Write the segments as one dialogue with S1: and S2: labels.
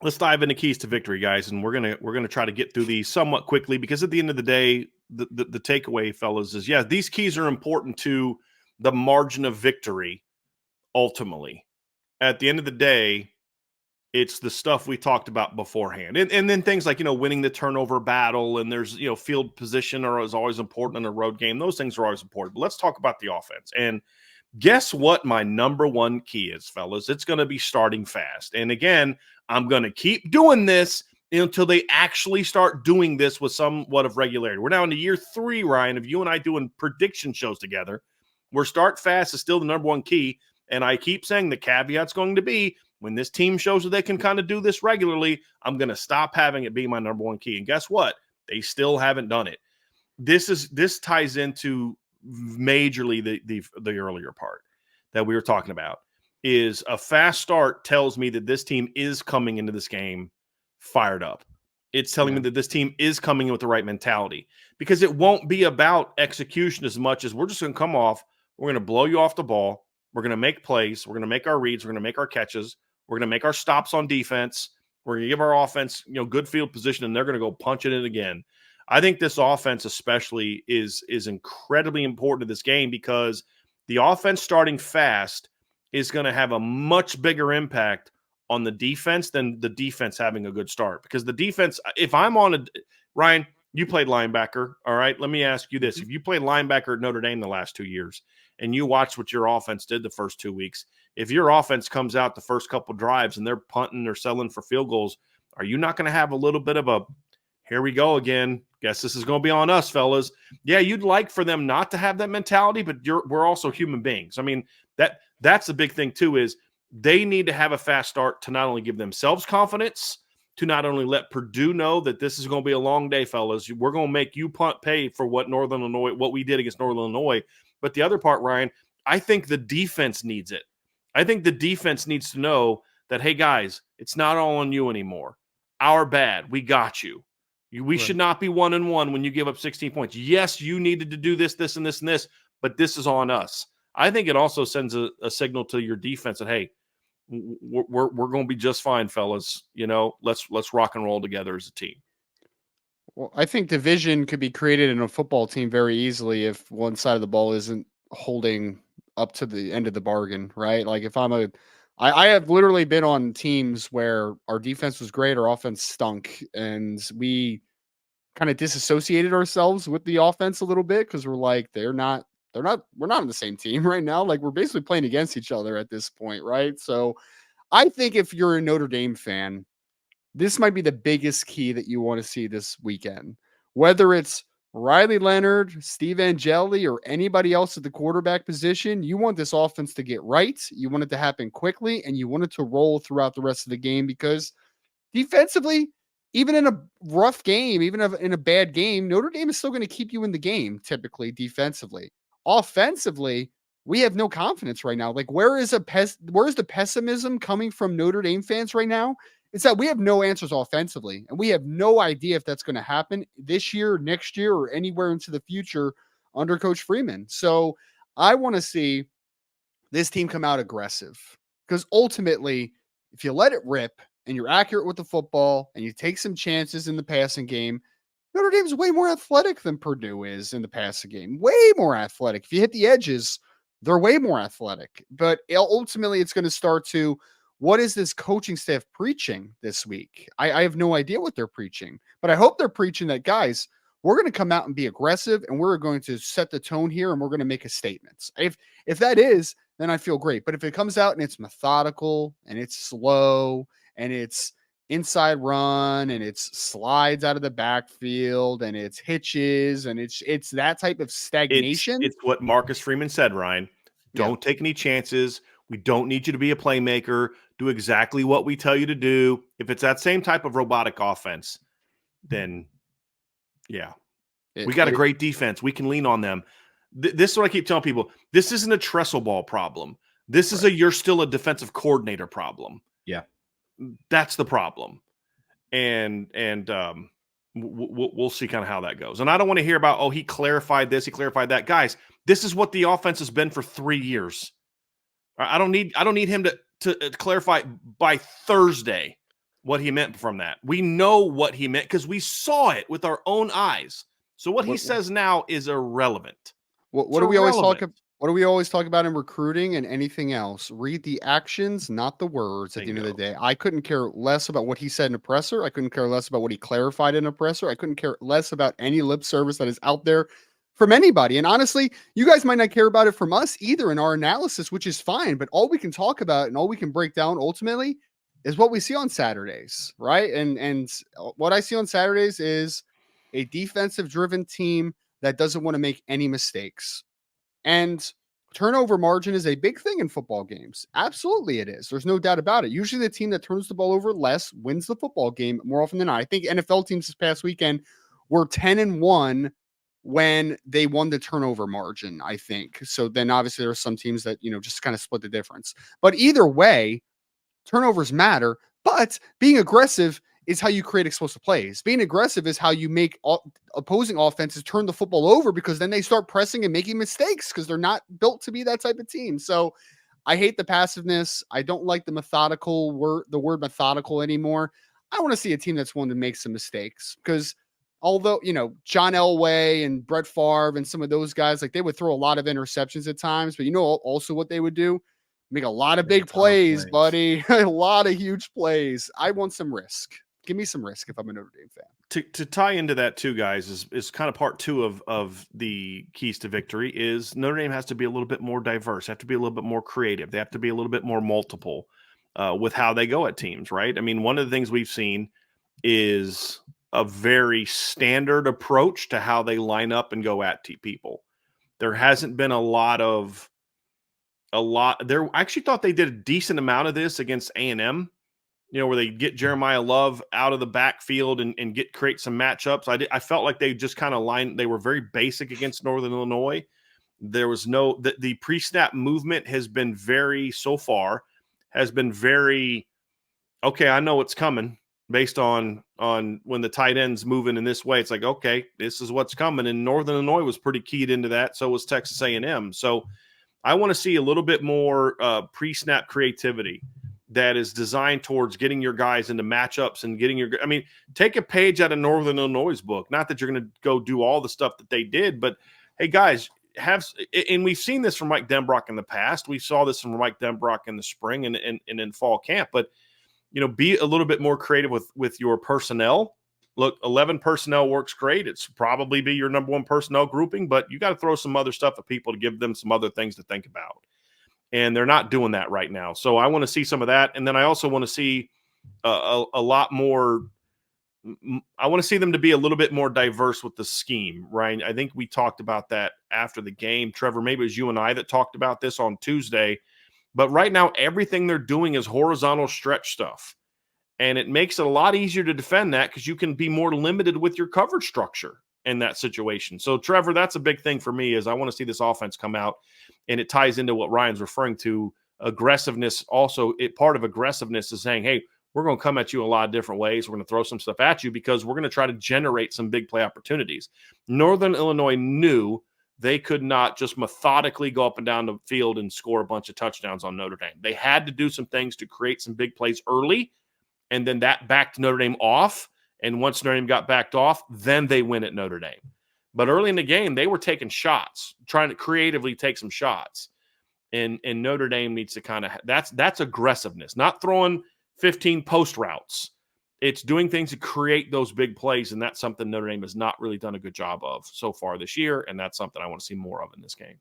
S1: let's dive into keys to victory, guys, and we're gonna try to get through these somewhat quickly because at the end of the day, the takeaway, fellas, is these keys are important to the margin of victory. Ultimately, at the end of the day, it's the stuff we talked about beforehand, and then things like winning the turnover battle, and there's field position is always important in a road game. Those things are always important. But let's talk about the offense. And guess what my number one key is, fellas? It's going to be starting fast. And again, I'm going to keep doing this until they actually start doing this with somewhat of regularity. We're now into year 3, Ryan, of you and I doing prediction shows together. Where start fast is still the number one key. And I keep saying the caveat's going to be when this team shows that they can kind of do this regularly, I'm going to stop having it be my number one key. And guess what? They still haven't done it. This ties into majorly the earlier part that we were talking about. Is a fast start tells me that this team is coming into this game fired up. It's telling me that this team is coming in with the right mentality, because it won't be about execution as much as we're just going to come off. We're going to blow you off the ball. We're going to make plays. We're going to make our reads. We're going to make our catches. We're going to make our stops on defense. We're going to give our offense, good field position, and they're going to go punch it in again. I think this offense especially is incredibly important to this game, because the offense starting fast is going to have a much bigger impact on the defense than the defense having a good start. Because the defense, if I'm on Ryan, you played linebacker, all right? Let me ask you this. If you played linebacker at Notre Dame the last 2 years and you watched what your offense did the first 2 weeks, if your offense comes out the first couple drives and they're punting or selling for field goals, are you not going to have a little bit of a, here we go again, guess this is going to be on us, fellas? Yeah, you'd like for them not to have that mentality, but we're also human beings. I mean, that's the big thing too, is they need to have a fast start to not only give themselves confidence, to not only let Purdue know that this is going to be a long day, fellas. We're going to make you pay for what we did against Northern Illinois. But the other part, Ryan, I think the defense needs it. I think the defense needs to know that, hey, guys, it's not all on you anymore. Our bad. We got you. We should not be 1-1 when you give up 16 points. Yes, you needed to do this, this, and this, and this, but this is on us. I think it also sends a signal to your defense that, hey, we're going to be just fine, fellas. Let's rock and roll together as a team.
S2: Well, I think division could be created in a football team very easily if one side of the ball isn't holding up to the end of the bargain, right? Like if I have literally been on teams where our defense was great, our offense stunk, and we kind of disassociated ourselves with the offense a little bit because we're like, we're not on the same team right now. Like we're basically playing against each other at this point, right? So I think if you're a Notre Dame fan, this might be the biggest key that you want to see this weekend. Whether it's Riley Leonard, Steve Angeli, or anybody else at the quarterback position, you want this offense to get right. You want it to happen quickly, and you want it to roll throughout the rest of the game, because defensively, even in a rough game, even in a bad game, Notre Dame is still going to keep you in the game, typically defensively. Offensively, we have no confidence right now. Like, where is the pessimism coming from Notre Dame fans right now? It's that we have no answers offensively, and we have no idea if that's going to happen this year, next year, or anywhere into the future under Coach Freeman. So I want to see this team come out aggressive, because ultimately, if you let it rip and you're accurate with the football and you take some chances in the passing game, Notre Dame's way more athletic than Purdue is in the passing game. Way more athletic. If you hit the edges, they're way more athletic. But ultimately, it's going to start to, what is this coaching staff preaching this week? I have no idea what they're preaching, but I hope they're preaching that, guys, we're going to come out and be aggressive, and we're going to set the tone here, and we're going to make a statement. If that is, then I feel great. But if it comes out and it's methodical and it's slow and it's inside run and it's slides out of the backfield and it's hitches and it's that type of stagnation.
S1: It's what Marcus Freeman said, Ryan. Don't take any chances. We don't need you to be a playmaker. Do exactly what we tell you to do. If it's that same type of robotic offense, then we got a great defense. We can lean on them. This is what I keep telling people. This isn't a trestle ball problem. This is you're still a defensive coordinator problem.
S3: Yeah.
S1: That's the problem. And we'll see kind of how that goes. And I don't want to hear about, he clarified this, he clarified that. Guys, this is what the offense has been for 3 years. I don't need him to clarify by Thursday. what he meant from that. We know what he meant because we saw it with our own eyes. So what he says now is irrelevant.
S2: What do we always talk about? What do we always talk about in recruiting and anything else? Read the actions, not the words at the end of the day. I couldn't care less about what he said in a presser. I couldn't care less about what he clarified in a presser. I couldn't care less about any lip service that is out there from anybody. And honestly, you guys might not care about it from us either in our analysis, which is fine. But all we can talk about and all we can break down ultimately is what we see on Saturdays, right? And what I see on Saturdays is a defensive driven team that doesn't want to make any mistakes. And turnover margin is a big thing in football games. Absolutely, it is. There's no doubt about it. Usually, the team that turns the ball over less wins the football game more often than not. I think NFL teams this past weekend were 10-1 when they won the turnover margin, I think. So then obviously there are some teams that, just kind of split the difference. But either way, turnovers matter, but being aggressive is how you create explosive plays. Being aggressive is how you make opposing offenses turn the football over because then they start pressing and making mistakes because they're not built to be that type of team. So I hate the passiveness. I don't like the word methodical anymore. I want to see a team that's willing to make some mistakes because although, John Elway and Brett Favre and some of those guys, like they would throw a lot of interceptions at times, but also what they would do? Make a lot of big plays, buddy. A lot of huge plays. I want some risk. Give me some risk if I'm a Notre Dame fan.
S1: To tie into that too, guys, is kind of part two of the keys to victory is Notre Dame has to be a little bit more diverse, have to be a little bit more creative. They have to be a little bit more multiple with how they go at teams, right? I mean, one of the things we've seen is a very standard approach to how they line up and go at people. There hasn't been a lot. There, I actually thought they did a decent amount of this against A&M, where they get Jeremiah Love out of the backfield and create some matchups. I felt like they just kind of they were very basic against Northern Illinois. There was the pre-snap movement has been very okay, I know it's coming based on when the tight end's moving in this way. It's like, okay, this is what's coming. And Northern Illinois was pretty keyed into that. So was Texas A&M. So I want to see a little bit more pre-snap creativity that is designed towards getting your guys into matchups and take a page out of Northern Illinois' book. Not that you're going to go do all the stuff that they did, but hey, guys, and we've seen this from Mike Denbrock in the past. We saw this from Mike Denbrock in the spring and in fall camp, but be a little bit more creative with your personnel. Look, 11 personnel works great. It's probably be your number one personnel grouping, but you got to throw some other stuff at people to give them some other things to think about. And they're not doing that right now. So I want to see some of that. And then I also want to see a lot more. I want to see them to be a little bit more diverse with the scheme, right? I think we talked about that after the game. Trevor, maybe it was you and I that talked about this on Tuesday. But right now, everything they're doing is horizontal stretch stuff. And it makes it a lot easier to defend that because you can be more limited with your coverage structure in that situation. So, Trevor, that's a big thing for me is I want to see this offense come out, and it ties into what Ryan's referring to, aggressiveness. Also, part of aggressiveness is saying, hey, we're going to come at you a lot of different ways. We're going to throw some stuff at you because we're going to try to generate some big play opportunities. Northern Illinois knew they could not just methodically go up and down the field and score a bunch of touchdowns on Notre Dame. They had to do some things to create some big plays early, and then that backed Notre Dame off. And once Notre Dame got backed off, then they win at Notre Dame. But early in the game, they were taking shots, trying to creatively take some shots. And Notre Dame needs to kind of – that's aggressiveness, not throwing 15 post routes. It's doing things to create those big plays, and that's something Notre Dame has not really done a good job of so far this year, and that's something I want to see more of in this game.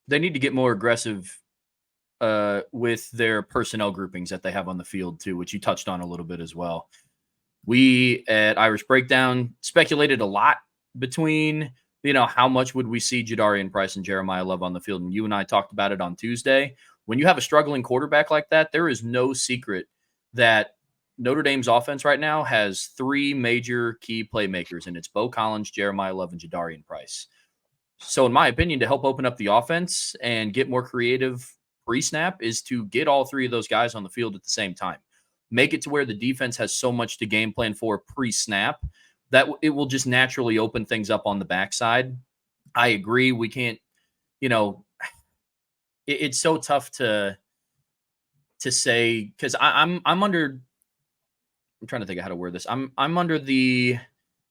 S3: They need to get more aggressive with their personnel groupings that they have on the field too, which you touched on a little bit as well. We at Irish Breakdown speculated a lot between, how much would we see Jadarian Price and Jeremiah Love on the field? And you and I talked about it on Tuesday. When you have a struggling quarterback like that, there is no secret that Notre Dame's offense right now has three major key playmakers, and it's Bo Collins, Jeremiah Love, and Jadarian Price. So in my opinion, to help open up the offense and get more creative pre-snap is to get all three of those guys on the field at the same time. Make it to where the defense has so much to game plan for pre-snap that it will just naturally open things up on the backside. I agree. We can't, it's so tough to say because I'm under I'm trying to think of how to word this. I'm under the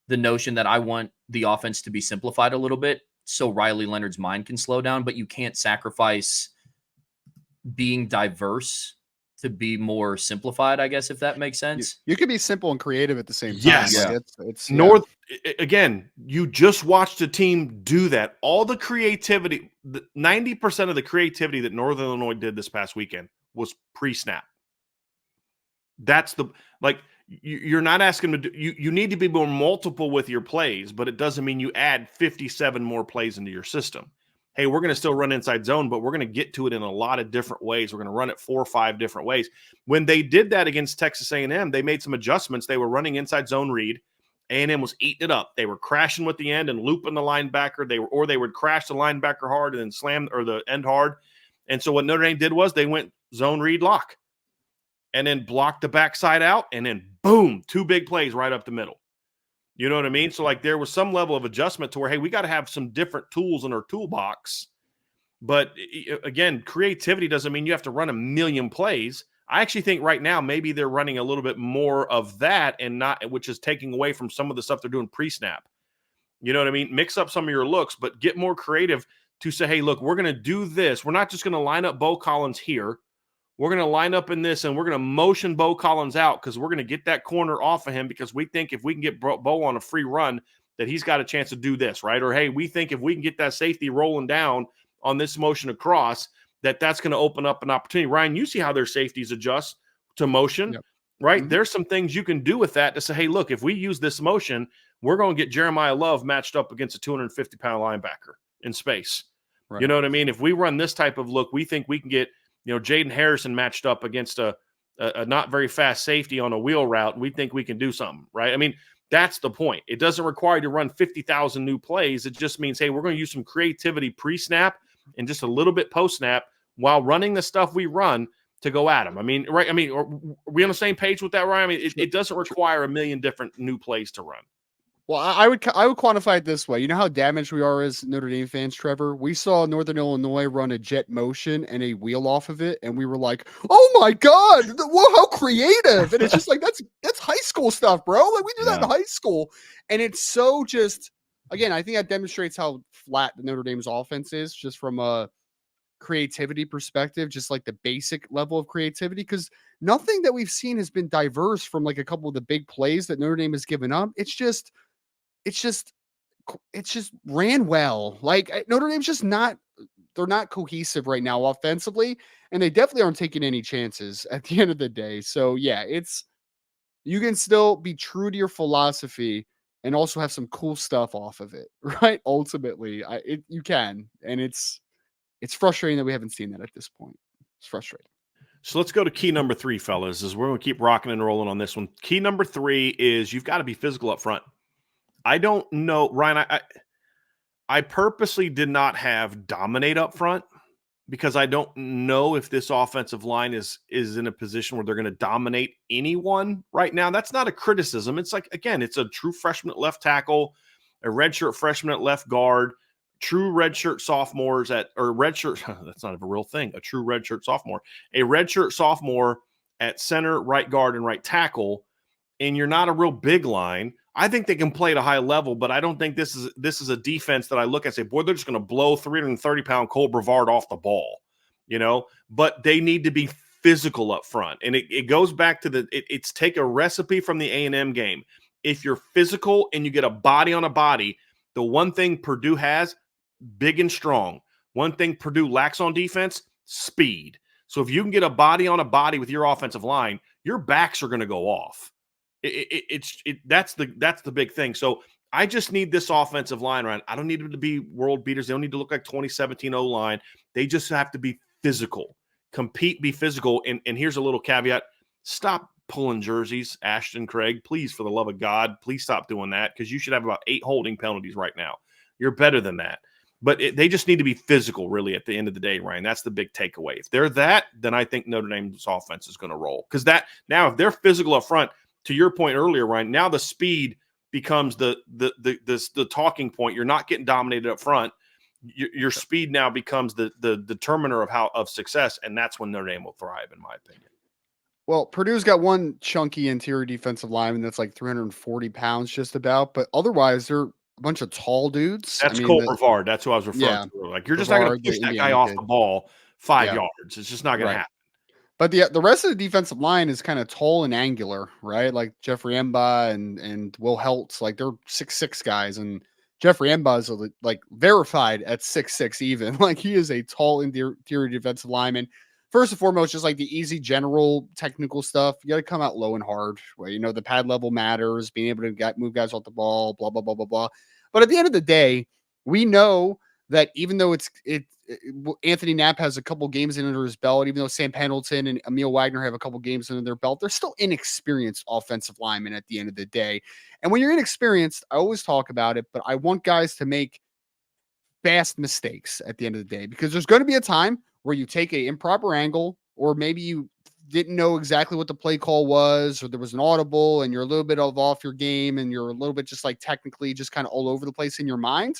S3: notion that I want the offense to be simplified a little bit so Riley Leonard's mind can slow down, but you can't sacrifice being diverse to be more simplified, I guess, if that makes sense.
S2: You can be simple and creative at the same time.
S1: Yes.
S2: Like,
S3: Yeah.
S2: it's
S1: North, again, you just watched a team do that. All the creativity, 90% of the creativity that Northern Illinois did this past weekend was pre-snap. That's you're not asking them to do, you need to be more multiple with your plays, but it doesn't mean you add 57 more plays into your system. Hey, we're going to still run inside zone, but we're going to get to it in a lot of different ways. We're going to run it 4 or 5 different ways. When they did that against Texas A&M, they made some adjustments. They were running inside zone read. A&M was eating it up. They were crashing with the end and looping the linebacker. They would crash the linebacker hard and then slam or the end hard. And so what Notre Dame did was they went zone read lock and then blocked the backside out, and then boom, 2 big plays right up the middle. You know what I mean? So like there was some level of adjustment to where, hey, we got to have some different tools in our toolbox. But again, creativity doesn't mean you have to run a million plays. I actually think right now maybe they're running a little bit more of that and not, which is taking away from some of the stuff they're doing pre-snap. You know what I mean? Mix up some of your looks, but get more creative to say, hey, look, we're going to do this. We're not just going to line up Bo Collins here. We're going to line up in this, and we're going to motion Bo Collins out because we're going to get that corner off of him because we think if we can get Bo on a free run that he's got a chance to do this, right? Or, hey, we think if we can get that safety rolling down on this motion across, that's going to open up an opportunity. Ryan, you see how their safeties adjust to motion, right? Mm-hmm. There's some things you can do with that to say, hey, look, if we use this motion, we're going to get Jeremiah Love matched up against a 250-pound linebacker in space. Right. You know what I mean? If we run this type of look, we think we can get Jaden Harrison matched up against a not very fast safety on a wheel route, and we think we can do something, right? I mean, that's the point. It doesn't require you to run 50,000 new plays. It just means, hey, we're going to use some creativity pre-snap and just a little bit post-snap while running the stuff we run to go at them. I mean, right? I mean, are we on the same page with that, Ryan? I mean, it doesn't require a million different new plays to run.
S2: Well, I would quantify it this way. You know how damaged we are as Notre Dame fans, Trevor? We saw Northern Illinois run a jet motion and a wheel off of it, and we were like, "Oh my god, whoa, how creative!" And it's just like that's high school stuff, bro. Like we do that in high school, and it's so just. Again, I think that demonstrates how flat the Notre Dame's offense is, just from a creativity perspective, just like the basic level of creativity, because nothing that we've seen has been diverse from like a couple of the big plays that Notre Dame has given up. It's just ran well. Like Notre Dame's just they're not cohesive right now offensively, and they definitely aren't taking any chances at the end of the day. So yeah, you can still be true to your philosophy and also have some cool stuff off of it, right? Ultimately, you can, and it's frustrating that we haven't seen that at this point. It's frustrating.
S1: So let's go to key number 3, fellas, as we're going to keep rocking and rolling on this one. Key number 3 is you've got to be physical up front. I don't know, Ryan, I purposely did not have dominate up front because I don't know if this offensive line is in a position where they're going to dominate anyone right now. That's not a criticism. It's like, again, it's a true freshman at left tackle, a redshirt freshman at left guard, true redshirt sophomores redshirt, that's not a real thing, a true redshirt sophomore, a redshirt sophomore at center, right guard, and right tackle, and you're not a real big line. I think they can play at a high level, but I don't think this is a defense that I look at and say, boy, they're just going to blow 330-pound Cole Brevard off the ball, but they need to be physical up front. And it goes back to it's take a recipe from the A&M game. If you're physical and you get a body on a body, the one thing Purdue has, big and strong. One thing Purdue lacks on defense, speed. So if you can get a body on a body with your offensive line, your backs are going to go off. That's the big thing. So I just need this offensive line, Ryan. I don't need them to be world beaters. They don't need to look like 2017 O-line. They just have to be physical, compete, be physical. And here's a little caveat. Stop pulling jerseys, Ashton Craig. Please, for the love of God, please stop doing that because you should have about 8 holding penalties right now. You're better than that. But they just need to be physical, really, at the end of the day, Ryan. That's the big takeaway. If they're that, then I think Notre Dame's offense is going to roll. Because now if they're physical up front, to your point earlier, Ryan, now the speed becomes the talking point. You're not getting dominated up front. Your speed now becomes the determiner of success, and that's when Notre Dame will thrive, in my opinion.
S2: Well, Purdue's got one chunky interior defensive lineman that's like 340 pounds just about, but otherwise they're a bunch of tall dudes. I
S1: That's
S2: mean,
S1: Cole Brevard. That's who I was referring
S2: yeah,
S1: to. Like, you're just not going to
S2: Brevard,
S1: push
S2: the
S1: that guy
S2: Indiana
S1: off
S2: kid.
S1: the ball 5
S2: Yeah.
S1: yards. It's just not going to
S2: Right.
S1: happen.
S2: But the rest of the defensive line is kind of tall and angular, right? Like Jeffrey Emba and Will Heltz, like they're 6'6" guys, and Jeffrey Emba is like verified at 6'6" even. Like he is a tall interior defensive lineman. First and foremost, just like the easy general technical stuff, you got to come out low and hard. Where the pad level matters, being able to move guys off the ball, blah blah blah blah blah. But at the end of the day, we know that even though Anthony Knapp has a couple games under his belt, even though Sam Pendleton and Emil Wagner have a couple games under their belt, they're still inexperienced offensive linemen at the end of the day. And when you're inexperienced, I always talk about it, but I want guys to make fast mistakes at the end of the day, because there's going to be a time where you take an improper angle, or maybe you didn't know exactly what the play call was, or there was an audible and you're a little bit off your game and you're a little bit just like technically just kind of all over the place in your mind.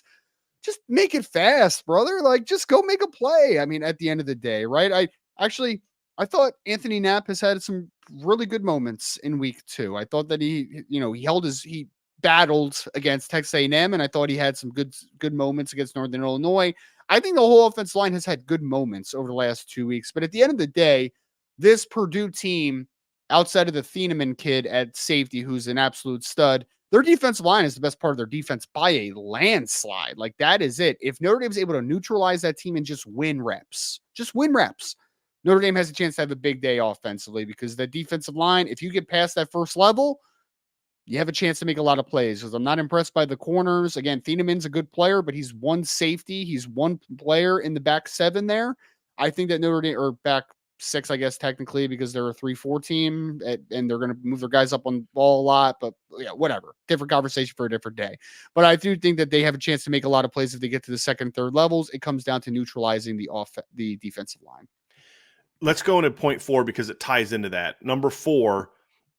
S2: Just make it fast, brother. Like, just go make a play. I mean, at the end of the day, right? I thought Anthony Knapp has had some really good moments in week 2. I thought that he battled against Texas A&M, and I thought he had some good moments against Northern Illinois. I think the whole offensive line has had good moments over the last 2 weeks, but at the end of the day, this Purdue team, outside of the Thieneman kid at safety, who's an absolute stud, their defensive line is the best part of their defense by a landslide. Like, that is it. If Notre Dame's able to neutralize that team and just win reps, Notre Dame has a chance to have a big day offensively, because the defensive line, if you get past that first level, you have a chance to make a lot of plays. Because I'm not impressed by the corners. Again, Thienemann's a good player, but he's one safety. He's one player in the back 7 there. I think that Notre Dame, or back 6, I guess, technically, because they're a 3-4 team and they're going to move their guys up on the ball a lot. But yeah, whatever. Different conversation for a different day. But I do think that they have a chance to make a lot of plays if they get to the second and third levels. It comes down to neutralizing the defensive line.
S1: Let's go into point 4, because it ties into that. Number 4,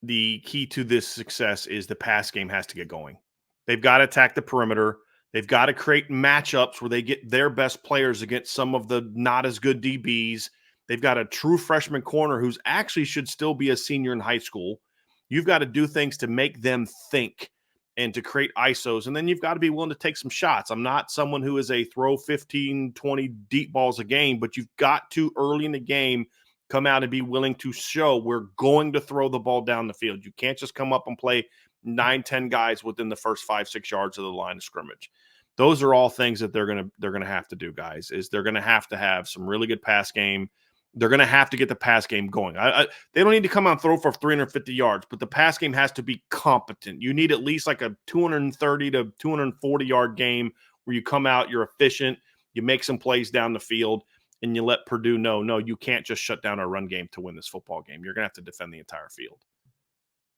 S1: the key to this success is the pass game has to get going. They've got to attack the perimeter. They've got to create matchups where they get their best players against some of the not as good DBs. They've got a true freshman corner who's actually should still be a senior in high school. You've got to do things to make them think and to create ISOs. And then you've got to be willing to take some shots. I'm not someone who is a throw 15, 20 deep balls a game, but you've got to, early in the game, come out and be willing to show we're going to throw the ball down the field. You can't just come up and play 9, 10 guys within the first 5, 6 yards of the line of scrimmage. Those are all things that they're going to have to do, guys, is they're going to have some really good pass game. They're going to have to get the pass game going. They don't need to come out and throw for 350 yards, but the pass game has to be competent. You need at least like a 230 to 240 yard game where you come out, you're efficient, you make some plays down the field, and you let Purdue know, no, you can't just shut down our run game to win this football game. You're going to have to defend the entire field.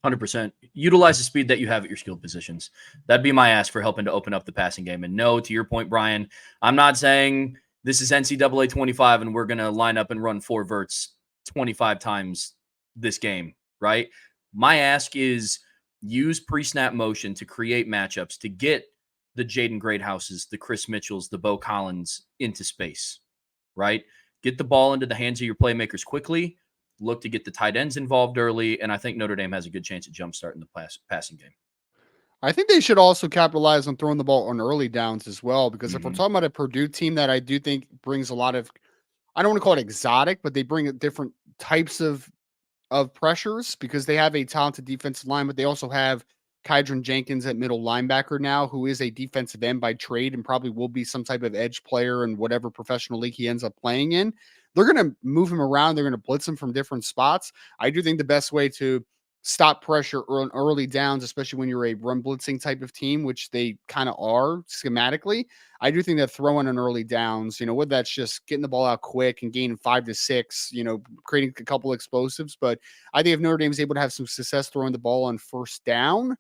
S3: 100%. Utilize the speed that you have at your skilled positions. That'd be my ask for helping to open up the passing game. And no, to your point, Brian, I'm not saying this is NCAA 25 and we're going to line up and run 4 verts 25 times this game, right? My ask is use pre-snap motion to create matchups, to get the Jaden Greathouses, the Chris Mitchells, the Bo Collins into space, right? Get the ball into the hands of your playmakers quickly. Look to get the tight ends involved early, and I think Notre Dame has a good chance at jumpstarting the passing game.
S2: I think they should also capitalize on throwing the ball on early downs as well, because if we're talking about a Purdue team that I do think brings a lot of, I don't want to call it exotic, but they bring different types of pressures, because they have a talented defensive line, but they also have Kydron Jenkins at middle linebacker now, who is a defensive end by trade and probably will be some type of edge player in whatever professional league he ends up playing in. They're going to move him around. They're going to blitz him from different spots. I do think the best way to stop pressure on early downs, especially when you're a run blitzing type of team, which they kind of are schematically, I do think that throwing on early downs, whether that's just getting the ball out quick and gaining 5 to 6, creating a couple explosives. But I think if Notre Dame is able to have some success throwing the ball on first down,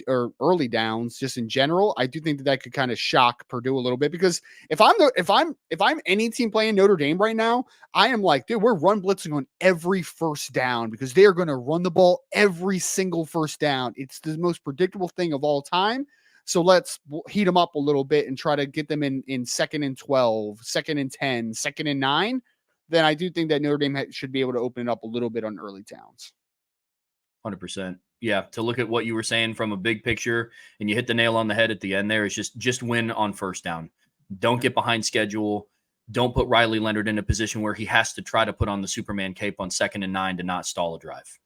S2: or early downs, just in general, I do think that could kind of shock Purdue a little bit, because if I'm any team playing Notre Dame right now, I am like, dude, we're run blitzing on every first down, because they are going to run the ball every single first down. It's the most predictable thing of all time. So let's heat them up a little bit and try to get them in 2nd and 12, 2nd and 10, 2nd and 9. then I do think that Notre Dame should be able to open it up a little bit on early downs.
S3: 100%. Yeah, to look at what you were saying from a big picture, and you hit the nail on the head at the end there, is just win on first down. Don't get behind schedule. Don't put Riley Leonard in a position where he has to try to put on the Superman cape on 2nd and 9 to not stall a drive.